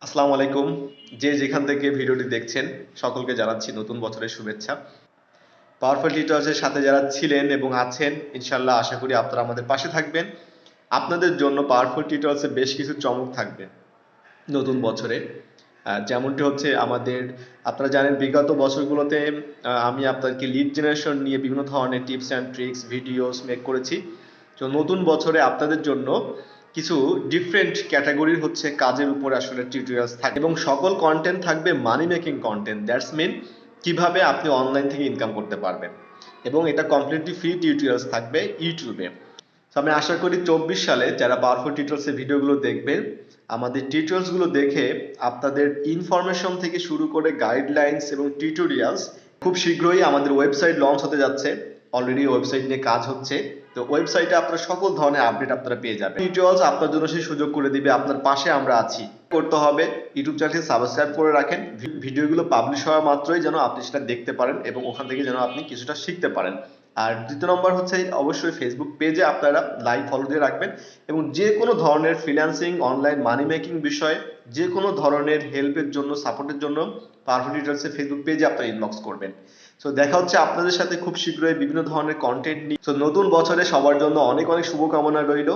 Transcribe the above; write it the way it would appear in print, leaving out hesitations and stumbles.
আসসালামু আলাইকুম। যে যেখান থেকে ভিডিওটি দেখছেন সকলকে জানাচ্ছি নতুন বছরের শুভেচ্ছা। পাওয়ারফুল টিউটরসের সাথে যারা ছিলেন এবং আছেন, ইনশাল্লাহ আশা করি আপনারা আমাদের পাশে থাকবেন। আপনাদের জন্য পাওয়ারফুল টিউটরসে বেশ কিছু চমক থাকবে নতুন বছরে। যেমনটি হচ্ছে আমাদের, আপনারা জানেন বিগত বছরগুলোতে আমি আপনাদেরকে লিড জেনারেশন নিয়ে বিভিন্ন ধরনের tips and tricks videos make করেছি। তো নতুন বছরে আপনাদের জন্য কিছু ডিফারেন্ট ক্যাটাগরির হচ্ছে কাজের উপরে আসলে টিউটোরিয়ালস থাকবে এবং সকল কন্টেন্ট থাকবে money making content. That's mean কিভাবে আপনি অনলাইন থেকে ইনকাম করতে পারবেন, এবং এটা কমপ্লিটলি ফ্রি টিউটোরিয়ালস থাকবে ইউটিউবে। তো আমি আশা করি 24 সালে যারা পাওয়ারফুল টিউটোরিয়ালসের ভিডিওগুলো দেখবেন, আমাদের টিউটোরিয়ালসগুলো দেখে আপনাদের ইনফরমেশন থেকে শুরু করে গাইডলাইন্স এবং টিউটোরিয়ালস, খুব শীঘ্রই আমাদের ওয়েবসাইট লঞ্চ হতে যাচ্ছে। অলরেডি ওয়েবসাইট নিয়ে কাজ হচ্ছে। তো ওয়েবসাইটে আপনারা সকল ধরনের আপডেট আপনারা পেয়ে যাবেন। টিউটোরিয়ালস আপনার জন্য সেই সুযোগ করে দিবে, আপনার পাশে আমরা আছি। করতে হবে, ইউটিউব চ্যানেলটি সাবস্ক্রাইব করে রাখেন, ভিডিওগুলো পাবলিশ হওয়া মাত্রই যেন আপনি সেটা দেখতে পারেন এবং ওখান থেকে যেন আপনি কিছুটা শিখতে পারেন। আর দ্বিতীয় নম্বর হচ্ছে অবশ্যই ফেসবুক পেজে আপনারা লাইক ফলো দিয়ে রাখবেন, এবং যে কোনো ধরনের ফ্রিল্যান্সিং অনলাইন মানি মেকিং বিষয়ে যে কোনো ধরনের হেল্পের জন্য, সাপোর্টের জন্য পাওয়ারফুল টিউটোরিয়ালসের ফেসবুক পেজে আপনারা ইনবক্স করবেন। সো দেখা হচ্ছে আপনাদের সাথে খুব শীঘ্রই বিভিন্ন ধরনের কন্টেন্ট নিয়ে। সো নতুন বছরে সবার জন্য অনেক অনেক শুভকামনা রইল।